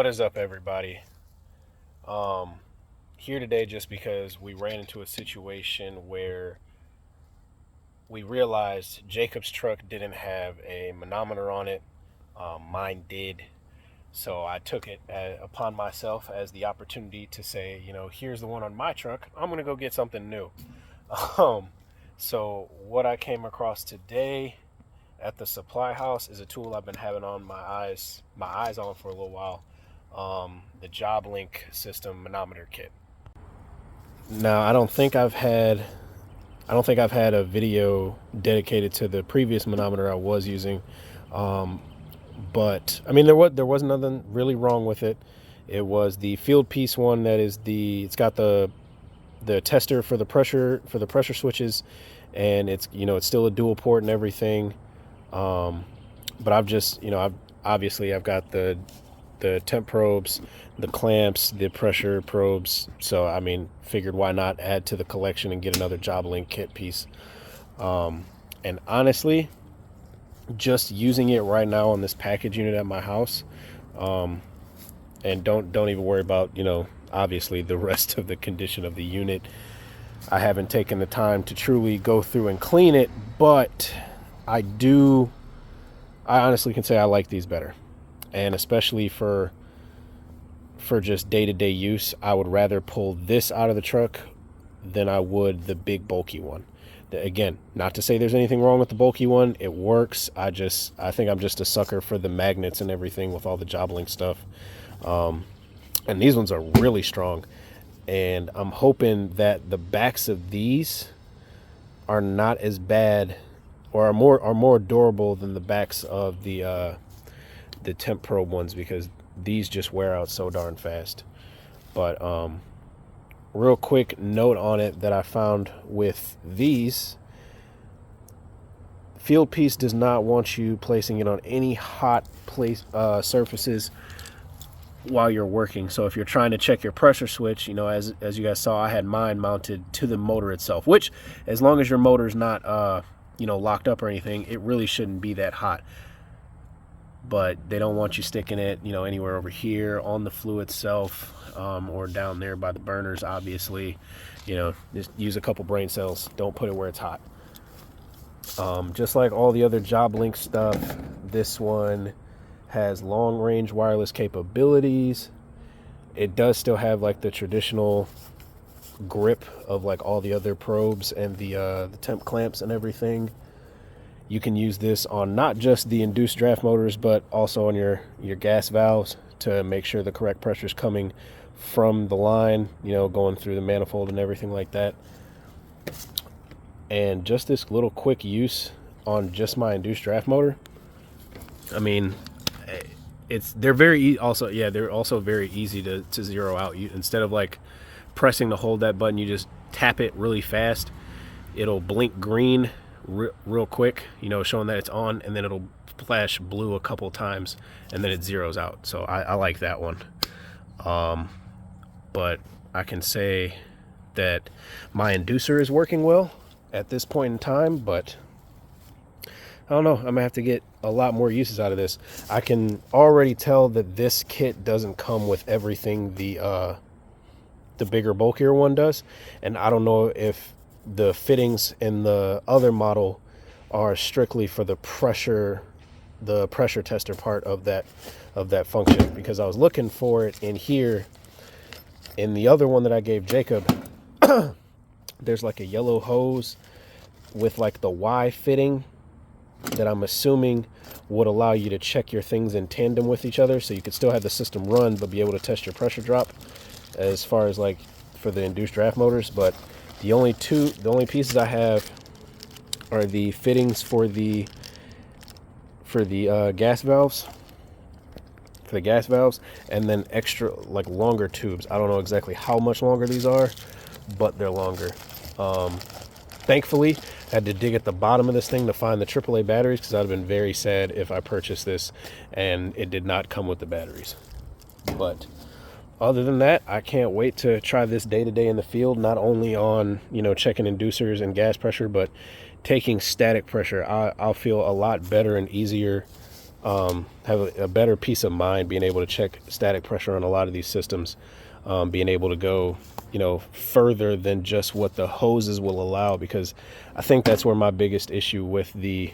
What is up, everybody? Here today just because we ran into a situation where we realized Jacob's truck didn't have a manometer on it. Mine did. So I took it upon myself as the opportunity to say, here's the one on my truck. I'm going to go get something new. So what I came across today at the supply house is a tool I've been having on my eyes on for a little while. The Joblink system Manometer Kit. Now, I don't think I've had a video dedicated to the previous manometer I was using, but I mean there was nothing really wrong with it. It was the Fieldpiece one that is it's got the tester for the pressure switches, and it's still a dual port and everything. But I've got the temp probes, the clamps, the pressure probes. So I mean, figured why not add to the collection and get another Joblink kit piece. And honestly, just using it right now on this package unit at my house, and don't even worry about obviously the rest of the condition of the unit. I haven't taken the time to truly go through and clean it, but I honestly can say I like these better. And especially for just day-to-day use, I would rather pull this out of the truck than I would the big bulky one. Again, not to say there's anything wrong with the bulky one. It works. I think I'm just a sucker for the magnets and everything with all the Joblink stuff. And these ones are really strong. And I'm hoping that the backs of these are not as bad, or are more durable than the backs of the temp probe ones, because these just wear out so darn fast. But real quick note on it that I found with these: Fieldpiece does not want you placing it on any hot surfaces while you're working. So if you're trying to check your pressure switch, as you guys saw, I had mine mounted to the motor itself, which, as long as your motor's not locked up or anything, it really shouldn't be that hot. But they don't want you sticking it anywhere over here on the flue itself, or down there by the burners. Obviously, just use a couple brain cells. Don't put it where it's hot. Just like all the other Joblink stuff, this one has long range wireless capabilities. It does still have like the traditional grip of like all the other probes and the temp clamps and everything. You can use this on not just the induced draft motors, but also on your gas valves to make sure the correct pressure is coming from the line, going through the manifold and everything like that. And just this little quick use on just my induced draft motor, I mean, they're also very easy to zero out. Instead of like pressing to hold that button, you just tap it really fast. It'll blink green real quick, showing that it's on, and then it'll flash blue a couple times, and then it zeroes out. So I like that one. But I can say that my inducer is working well at this point in time, but I don't know. I'm gonna have to get a lot more uses out of this. I can already tell that this kit doesn't come with everything the bigger, bulkier one does, and I don't know if the fittings in the other model are strictly for the pressure tester part of that function, because I was looking for it in here. In the other one that I gave Jacob, there's like a yellow hose with like the Y fitting that I'm assuming would allow you to check your things in tandem with each other, so you could still have the system run but be able to test your pressure drop as far as like for the induced draft motors. But the only pieces I have are the fittings for the gas valves, and then extra like longer tubes. I don't know exactly how much longer these are, but they're longer. Thankfully, I had to dig at the bottom of this thing to find the AAA batteries, because I'd have been very sad if I purchased this and it did not come with the batteries. But other than that, I can't wait to try this day to day in the field, not only on checking inducers and gas pressure, but taking static pressure. I'll feel a lot better and easier, have a better peace of mind being able to check static pressure on a lot of these systems, being able to go further than just what the hoses will allow, because I think that's where my biggest issue with the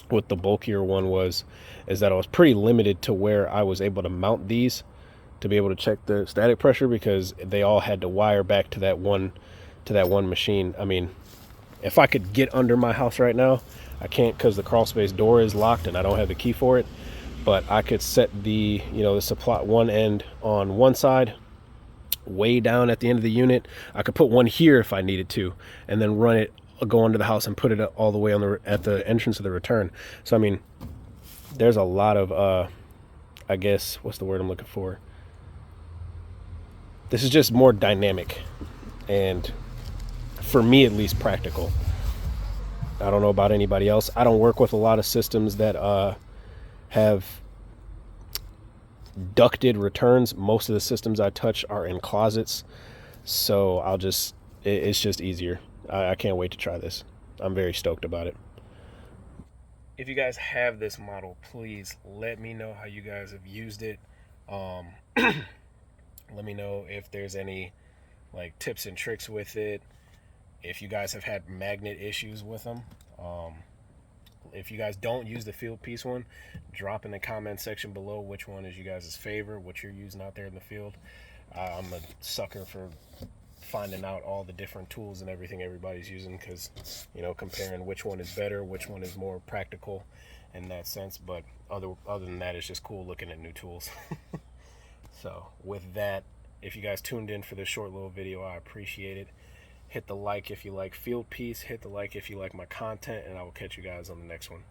bulkier one is that I was pretty limited to where I was able to mount these to be able to check the static pressure, because they all had to wire back to that one machine. I mean, if I could get under my house right now, I can't, because the crawl space door is locked and I don't have the key for it, but I could set the the supply one end on one side, way down at the end of the unit. I could put one here if I needed to, and then run it, go into the house and put it all the way on at the entrance of the return. So I mean, there's a lot of I guess, what's the word I'm looking for? This is just more dynamic, and for me at least, practical. I don't know about anybody else. I don't work with a lot of systems that have ducted returns. Most of the systems I touch are in closets, so it's just easier. I can't wait to try this. I'm very stoked about it. If you guys have this model, please let me know how you guys have used it. Let me know if there's any like tips and tricks with it. If you guys have had magnet issues with them. If you guys don't use the Fieldpiece one, drop in the comment section below which one is you guys' favorite, what you're using out there in the field. I'm a sucker for finding out all the different tools and everything everybody's using, because, you know, comparing which one is better, which one is more practical in that sense. But other than that, it's just cool looking at new tools. So with that, if you guys tuned in for this short little video, I appreciate it. Hit the like if you like Fieldpiece, hit the like if you like my content, and I will catch you guys on the next one.